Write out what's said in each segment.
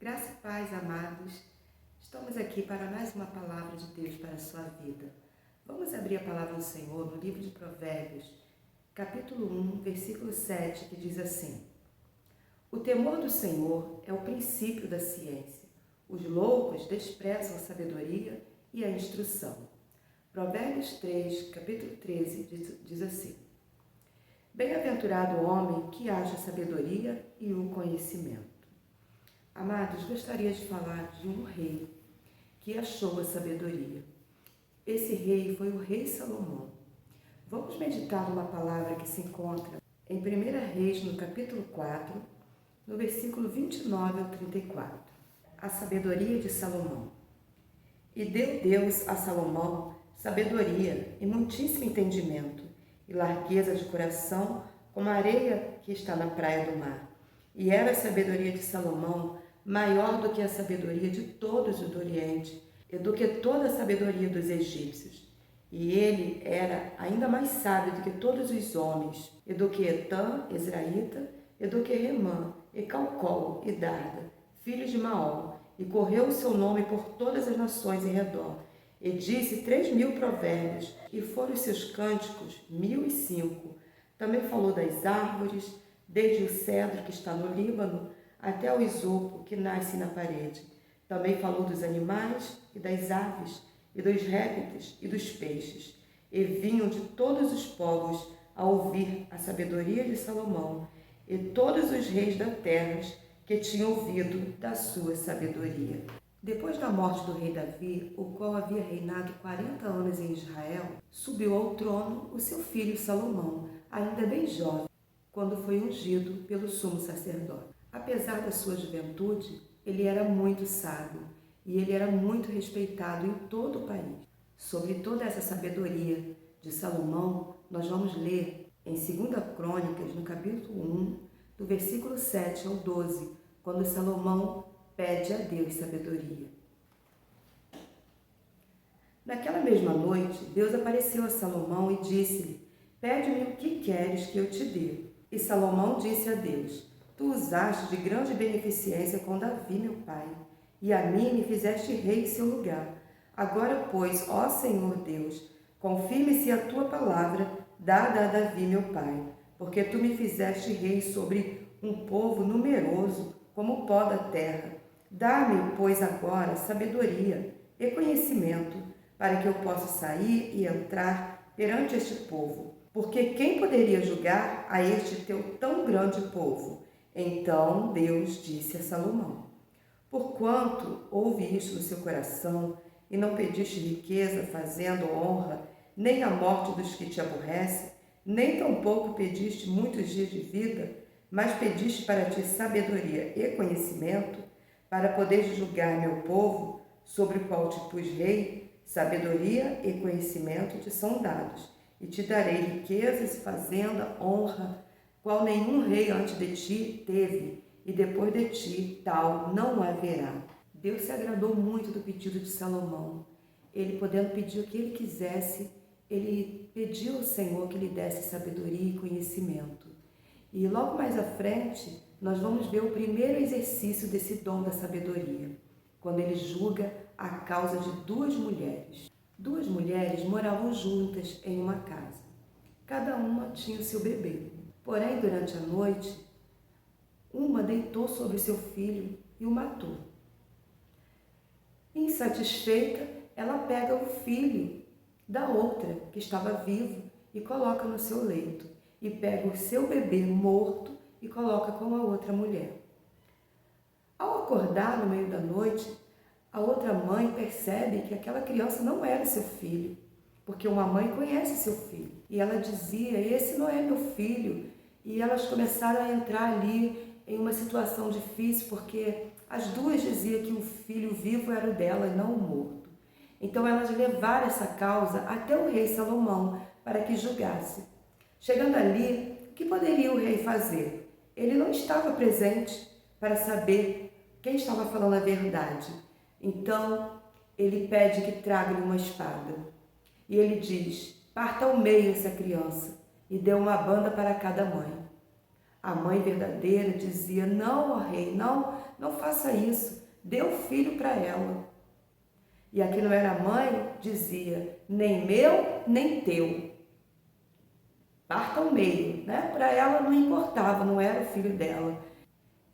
Graça e paz, amados. Estamos aqui para mais uma palavra de Deus para a sua vida. Vamos abrir a palavra do Senhor no livro de Provérbios, capítulo 1, versículo 7, que diz assim: O temor do Senhor é o princípio da ciência. Os loucos desprezam a sabedoria e a instrução. Provérbios 3, capítulo 13, diz assim: Bem-aventurado o homem que acha a sabedoria e o conhecimento. Amados, gostaria de falar de um rei que achou a sabedoria. Esse rei foi o rei Salomão. Vamos meditar numa palavra que se encontra em 1 Reis, no capítulo 4, no versículo 29 ao 34. A sabedoria de Salomão. E deu Deus a Salomão sabedoria e muitíssimo entendimento, e largueza de coração, como a areia que está na praia do mar. E era a sabedoria de Salomão maior do que a sabedoria de todos os do Oriente, e do que toda a sabedoria dos egípcios. E ele era ainda mais sábio do que todos os homens, e do que Etã, Ezraíta, e do que Remã, e Calcol, e Darda, filhos de Maol, e correu o seu nome por todas as nações em redor, e disse 3.000 provérbios, e foram os seus cânticos 1.005. Também falou das árvores, desde o cedro que está no Líbano, até o isopo que nasce na parede. Também falou dos animais e das aves, e dos répteis e dos peixes. E vinham de todos os povos a ouvir a sabedoria de Salomão, e todos os reis da terra que tinham ouvido da sua sabedoria. Depois da morte do rei Davi, o qual havia reinado 40 anos em Israel, subiu ao trono o seu filho Salomão, ainda bem jovem, quando foi ungido pelo sumo sacerdote. Apesar da sua juventude, ele era muito sábio e ele era muito respeitado em todo o país. Sobre toda essa sabedoria de Salomão, nós vamos ler em 2 Crônicas, no capítulo 1, do versículo 7 ao 12, quando Salomão pede a Deus sabedoria. Naquela mesma noite, Deus apareceu a Salomão e disse-lhe: Pede-me o que queres que eu te dê. E Salomão disse a Deus: Tu usaste de grande beneficência com Davi, meu pai, e a mim me fizeste rei em seu lugar. Agora, pois, ó Senhor Deus, confirme-se a tua palavra dada a Davi, meu pai, porque tu me fizeste rei sobre um povo numeroso como o pó da terra. Dá-me, pois, agora sabedoria e conhecimento, para que eu possa sair e entrar perante este povo. Porque quem poderia julgar a este teu tão grande povo? Então Deus disse a Salomão: Porquanto houve isto no seu coração, e não pediste riqueza fazendo honra, nem a morte dos que te aborrecem, nem tampouco pediste muitos dias de vida, mas pediste para ti sabedoria e conhecimento, para poderes julgar meu povo, sobre o qual te pus rei, sabedoria e conhecimento te são dados, e te darei riquezas, fazenda, honra, qual nenhum rei antes de ti teve, e depois de ti tal não haverá. Deus se agradou muito do pedido de Salomão. Ele, podendo pedir o que ele quisesse, ele pediu ao Senhor que lhe desse sabedoria e conhecimento. E logo mais à frente, nós vamos ver o primeiro exercício desse dom da sabedoria, quando ele julga a causa de duas mulheres. Duas mulheres moravam juntas em uma casa. Cada uma tinha o seu bebê. Porém, durante a noite, uma deitou sobre seu filho e o matou. Insatisfeita, ela pega o filho da outra, que estava vivo, e coloca no seu leito. E pega o seu bebê morto e coloca com a outra mulher. Ao acordar no meio da noite, a outra mãe percebe que aquela criança não era seu filho, porque uma mãe conhece seu filho. E ela dizia: esse não é meu filho. E elas começaram a entrar ali em uma situação difícil, porque as duas diziam que o filho vivo era o dela e não o morto. Então elas levaram essa causa até o rei Salomão para que julgasse. Chegando ali, o que poderia o rei fazer? Ele não estava presente para saber quem estava falando a verdade. Então ele pede que traga-lhe uma espada. E ele diz: parta ao meio essa criança, e dê uma banda para cada mãe. A mãe verdadeira dizia: não, ó rei, não faça isso, dê o filho para ela. E a que não era mãe dizia, nem meu, nem teu. Parta ao meio, né? Para ela não importava, não era o filho dela.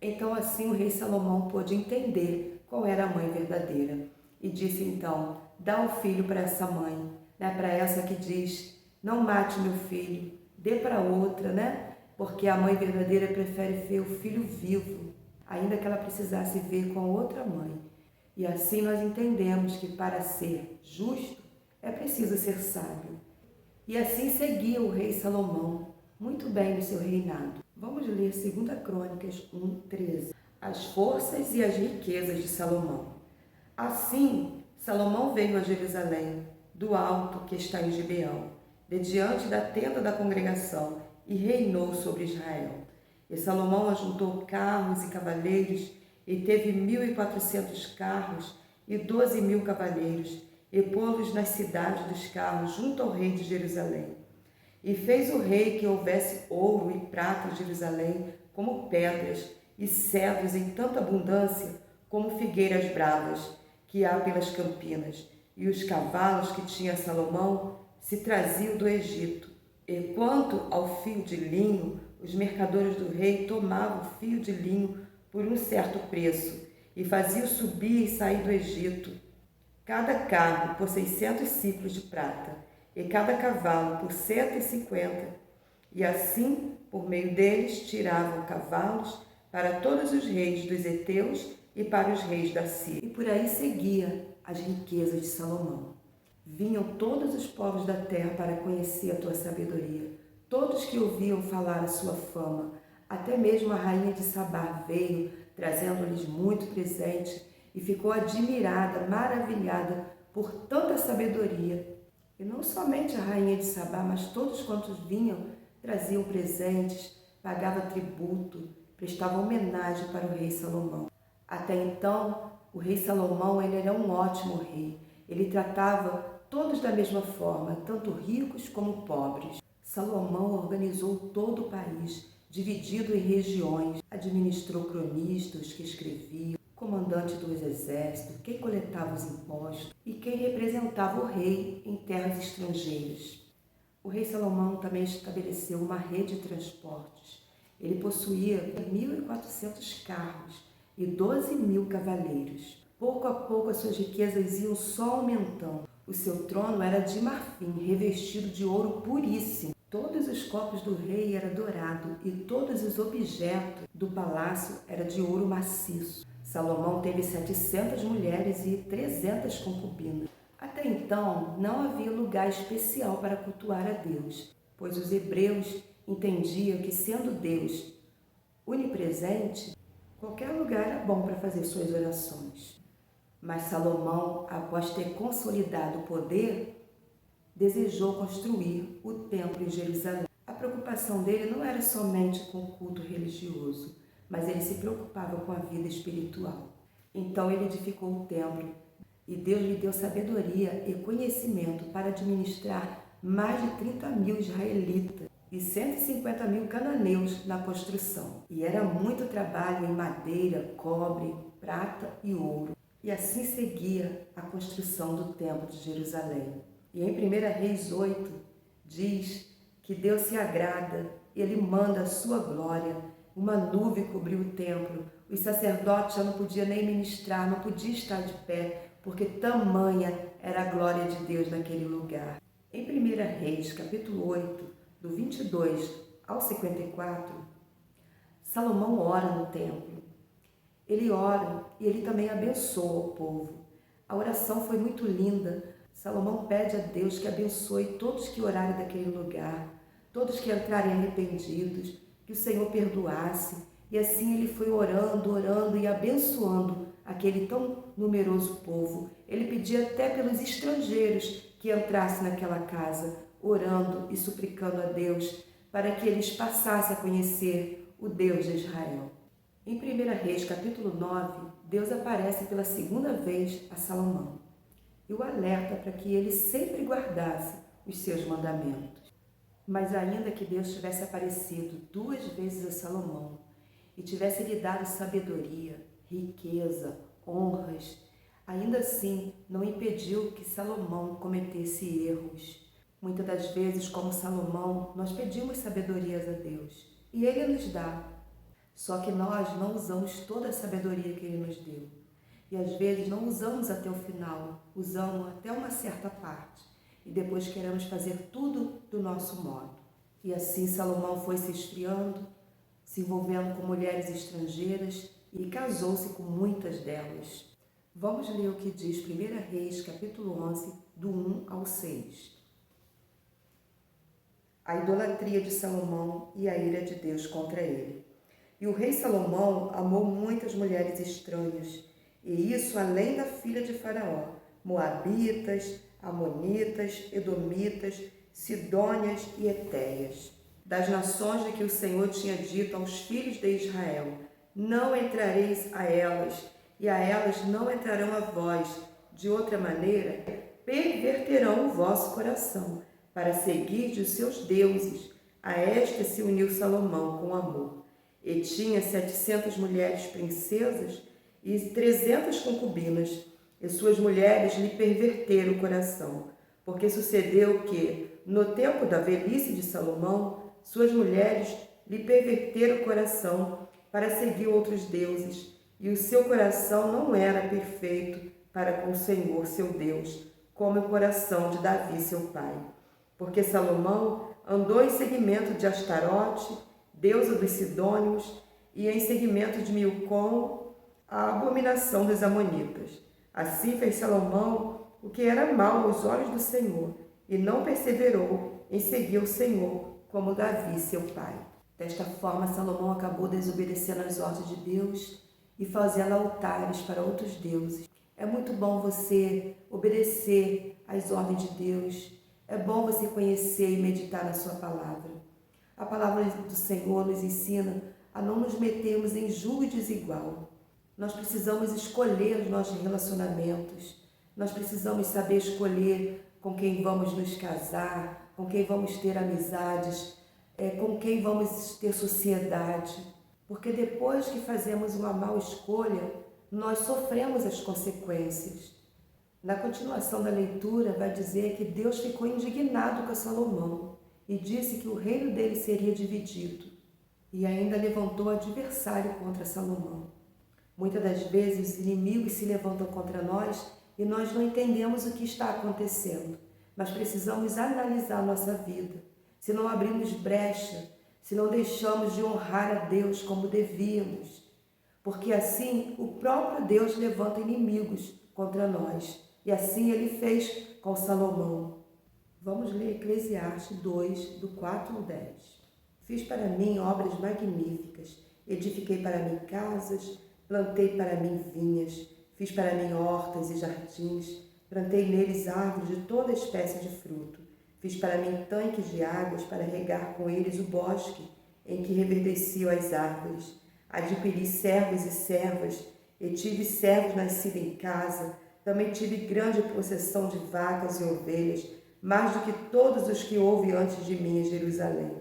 Então assim o rei Salomão pôde entender qual era a mãe verdadeira. E disse então, dá o filho para essa mãe, né? Para essa que diz, não mate meu filho, dê para outra, né? Porque a mãe verdadeira prefere ver o filho vivo, ainda que ela precisasse ver com a outra mãe. E assim nós entendemos que para ser justo é preciso ser sábio. E assim seguia o rei Salomão, muito bem no seu reinado. Vamos ler 2 Crônicas 1:13. As forças e as riquezas de Salomão. Assim, Salomão veio a Jerusalém, do alto que está em Gibeão, de diante da tenda da congregação, e reinou sobre Israel. E Salomão ajuntou carros e cavaleiros, e teve 1.400 carros e 12.000 cavaleiros, e pô-los nas cidades dos carros, junto ao rei de Jerusalém. E fez o rei que houvesse ouro e prata em Jerusalém, como pedras, e cedros em tanta abundância, como figueiras bravas, que há pelas campinas. E os cavalos que tinha Salomão se traziam do Egito. E quanto ao fio de linho, os mercadores do rei tomavam o fio de linho por um certo preço, e faziam subir e sair do Egito. Cada carro por 600 ciclos de prata, e cada cavalo por 150, e assim, por meio deles, tiravam cavalos para todos os reis dos heteus e para os reis da Síria. E por aí seguia as riquezas de Salomão. Vinham todos os povos da terra para conhecer a tua sabedoria, todos que ouviam falar a sua fama, até mesmo a rainha de Sabá veio, trazendo-lhes muito presente, e ficou admirada, maravilhada por tanta sabedoria. E não somente a rainha de Sabá, mas todos quantos vinham, traziam presentes, pagavam tributo, prestavam homenagem para o rei Salomão. Até então, o rei Salomão ele era um ótimo rei. Ele tratava todos da mesma forma, tanto ricos como pobres. Salomão organizou todo o país, dividido em regiões, administrou cronistas que escreviam, comandante dos exércitos, quem coletava os impostos e quem representava o rei em terras estrangeiras. O rei Salomão também estabeleceu uma rede de transportes. Ele possuía 1.400 carros e 12.000 cavaleiros. Pouco a pouco as suas riquezas iam só aumentando. O seu trono era de marfim, revestido de ouro puríssimo. Todos os copos do rei eram dourados e todos os objetos do palácio eram de ouro maciço. Salomão teve 700 mulheres e 300 concubinas. Até então, não havia lugar especial para cultuar a Deus, pois os hebreus entendiam que, sendo Deus onipresente, qualquer lugar era bom para fazer suas orações. Mas Salomão, após ter consolidado o poder, desejou construir o templo em Jerusalém. A preocupação dele não era somente com o culto religioso, mas ele se preocupava com a vida espiritual. Então ele edificou o templo e Deus lhe deu sabedoria e conhecimento para administrar mais de 30.000 israelitas e 150.000 cananeus na construção. E era muito trabalho em madeira, cobre, prata e ouro. E assim seguia a construção do templo de Jerusalém. E em 1 Reis 8 diz que Deus se agrada, Ele manda a sua glória. Uma nuvem cobriu o templo. Os sacerdotes já não podiam nem ministrar, não podiam estar de pé, porque tamanha era a glória de Deus naquele lugar. Em 1 Reis, capítulo 8, do 22 ao 54, Salomão ora no templo. Ele ora e ele também abençoa o povo. A oração foi muito linda. Salomão pede a Deus que abençoe todos que orarem daquele lugar, todos que entrarem arrependidos, que o Senhor perdoasse. E assim ele foi orando, orando e abençoando aquele tão numeroso povo. Ele pedia até pelos estrangeiros que entrassem naquela casa, orando e suplicando a Deus para que eles passassem a conhecer o Deus de Israel. Em 1 Reis, capítulo 9, Deus aparece pela segunda vez a Salomão e o alerta para que ele sempre guardasse os seus mandamentos. Mas ainda que Deus tivesse aparecido 2 vezes a Salomão e tivesse lhe dado sabedoria riqueza, honras, ainda assim não impediu que Salomão cometesse erros. Muitas das vezes, como Salomão, nós pedimos sabedorias a Deus e Ele nos dá. Só que nós não usamos toda a sabedoria que Ele nos deu. E às vezes não usamos até o final, usamos até uma certa parte. E depois queremos fazer tudo do nosso modo. E assim Salomão foi se esfriando, se envolvendo com mulheres estrangeiras e casou-se com muitas delas. Vamos ler o que diz 1 Reis, capítulo 11, do 1 ao 6. A idolatria de Salomão e a ira de Deus contra ele. E o rei Salomão amou muitas mulheres estranhas, e isso além da filha de Faraó, moabitas, amonitas, edomitas, sidônias e etéias, das nações de que o Senhor tinha dito aos filhos de Israel: não entrareis a elas, e a elas não entrarão a vós, de outra maneira perverterão o vosso coração, para seguir os seus deuses. A esta se uniu Salomão com amor. E tinha 700 mulheres princesas e 300 concubinas, e suas mulheres lhe perverteram o coração, porque sucedeu que, no tempo da velhice de Salomão, suas mulheres lhe perverteram o coração para seguir outros deuses, e o seu coração não era perfeito para com o Senhor seu Deus, como o coração de Davi seu pai. Porque Salomão andou em seguimento de Astarote, deusa dos Sidônios, e em seguimento de Milcom, a abominação dos Amonitas. Assim fez Salomão o que era mal aos olhos do Senhor, e não perseverou em seguir o Senhor como Davi seu pai. Desta forma, Salomão acabou desobedecendo às ordens de Deus e fazendo altares para outros deuses. É muito bom você obedecer às ordens de Deus. É bom você conhecer e meditar na sua palavra. A palavra do Senhor nos ensina a não nos metermos em julgo desigual. Nós precisamos escolher os nossos relacionamentos. Nós precisamos saber escolher com quem vamos nos casar, com quem vamos ter amizades, com quem vamos ter sociedade. Porque depois que fazemos uma má escolha, nós sofremos as consequências. Na continuação da leitura, vai dizer que Deus ficou indignado com Salomão e disse que o reino dele seria dividido. E ainda levantou adversário contra Salomão. Muitas das vezes os inimigos se levantam contra nós e nós não entendemos o que está acontecendo. Mas precisamos analisar a nossa vida. Se não abrimos brecha, se não deixamos de honrar a Deus como devíamos. Porque assim o próprio Deus levanta inimigos contra nós. E assim ele fez com Salomão. Vamos ler Eclesiastes 2, do 4 ao 10. Fiz para mim obras magníficas, edifiquei para mim casas, plantei para mim vinhas, fiz para mim hortas e jardins, plantei neles árvores de toda espécie de fruto. Fiz para mim tanques de águas para regar com eles o bosque em que reverdeciam as árvores. Adquiri servos e servas, e tive servos nascidos em casa. Também tive grande possessão de vacas e ovelhas, mais do que todos os que houve antes de mim em Jerusalém.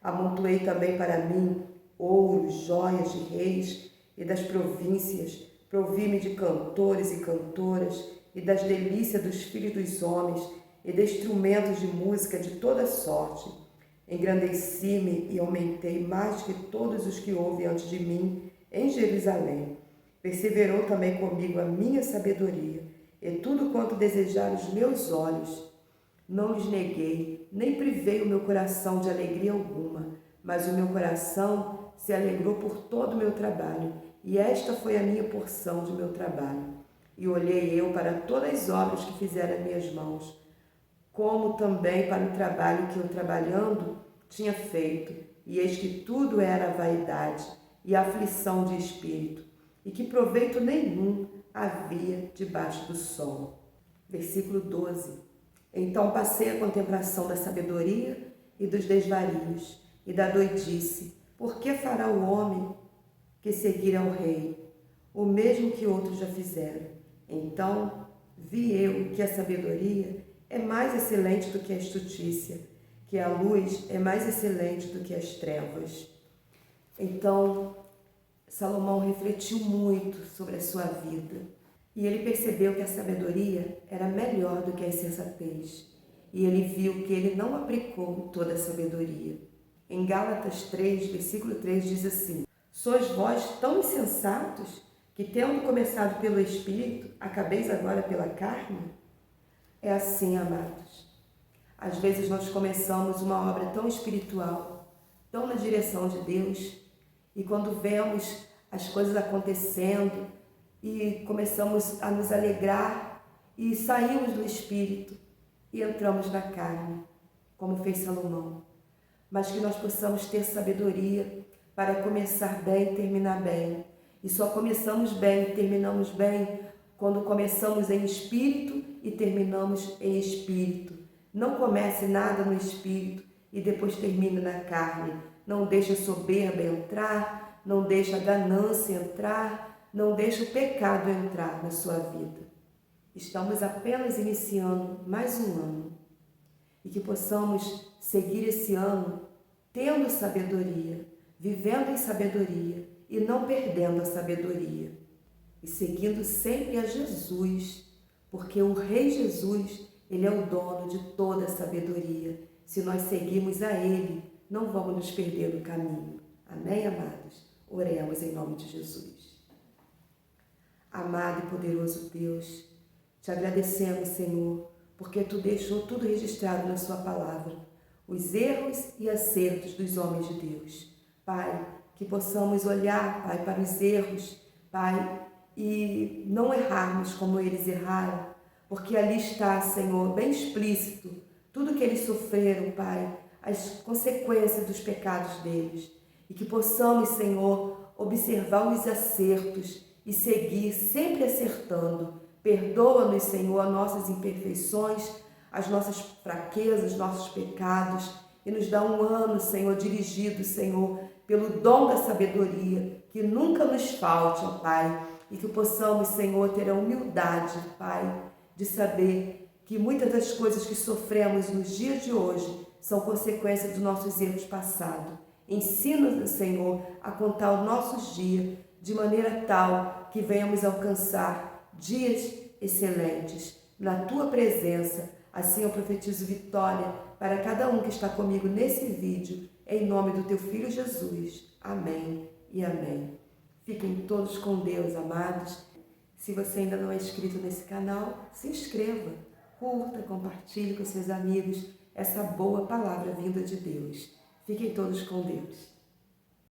Amontoei também para mim ouro, joias de reis e das províncias. Provi-me de cantores e cantoras, e das delícias dos filhos dos homens, e de instrumentos de música de toda sorte. Engrandeci-me e aumentei mais que todos os que houve antes de mim em Jerusalém. Perseverou também comigo a minha sabedoria, e tudo quanto desejaram os meus olhos. Não lhes neguei, nem privei o meu coração de alegria alguma, mas o meu coração se alegrou por todo o meu trabalho, e esta foi a minha porção de meu trabalho. E olhei eu para todas as obras que fizeram as minhas mãos, como também para o trabalho que eu trabalhando tinha feito, e eis que tudo era vaidade e aflição de espírito, e que proveito nenhum havia debaixo do sol. Versículo 12. Então passei a contemplação da sabedoria e dos desvarios, e da doidice. Por que fará o homem que seguir ao rei, o mesmo que outros já fizeram? Então vi eu que a sabedoria é mais excelente do que a astutícia, que a luz é mais excelente do que as trevas. Então, Salomão refletiu muito sobre a sua vida e ele percebeu que a sabedoria era melhor do que a insensatez. E ele viu que ele não aplicou toda a sabedoria. Em Gálatas 3, versículo 3 diz assim: Sois vós tão insensatos que, tendo começado pelo Espírito, acabeis agora pela carne? É assim, amados. Às vezes nós começamos uma obra tão espiritual, tão na direção de Deus, e quando vemos as coisas acontecendo e começamos a nos alegrar e saímos do Espírito e entramos na carne, como fez Salomão. Mas que nós possamos ter sabedoria para começar bem e terminar bem. E só começamos bem e terminamos bem quando começamos em espírito e terminamos em espírito. Não comece nada no espírito e depois termine na carne. Não deixe a soberba entrar, não deixe a ganância entrar, não deixe o pecado entrar na sua vida. Estamos apenas iniciando mais um ano e que possamos seguir esse ano tendo sabedoria, vivendo em sabedoria e não perdendo a sabedoria e seguindo sempre a Jesus, porque o Rei Jesus, Ele é o dono de toda a sabedoria. Se nós seguirmos a Ele, não vamos nos perder no caminho. Amém, amados? Oremos em nome de Jesus. Amado e poderoso Deus, te agradecemos, Senhor, porque Tu deixou tudo registrado na Sua palavra, os erros e acertos dos homens de Deus. Pai, que possamos olhar, Pai, para os erros, Pai, e não errarmos como eles erraram, porque ali está, Senhor, bem explícito tudo que eles sofreram, Pai, as consequências dos pecados deles. E que possamos, Senhor, observar os acertos e seguir sempre acertando. Perdoa-nos, Senhor, as nossas imperfeições, as nossas fraquezas, nossos pecados, e nos dá um ano, Senhor, dirigido, Senhor, pelo dom da sabedoria, que nunca nos falte, ó Pai, e que possamos, Senhor, ter a humildade, Pai, de saber que muitas das coisas que sofremos nos dias de hoje são consequência dos nossos erros passados. Ensina-nos, Senhor, a contar os nossos dias de maneira tal que venhamos alcançar dias excelentes na Tua presença. Assim eu profetizo vitória para cada um que está comigo nesse vídeo, em nome do Teu Filho Jesus. Amém e amém. Fiquem todos com Deus, amados. Se você ainda não é inscrito nesse canal, se inscreva, curta, compartilhe com seus amigos essa boa palavra vinda de Deus. Fiquem todos com Deus.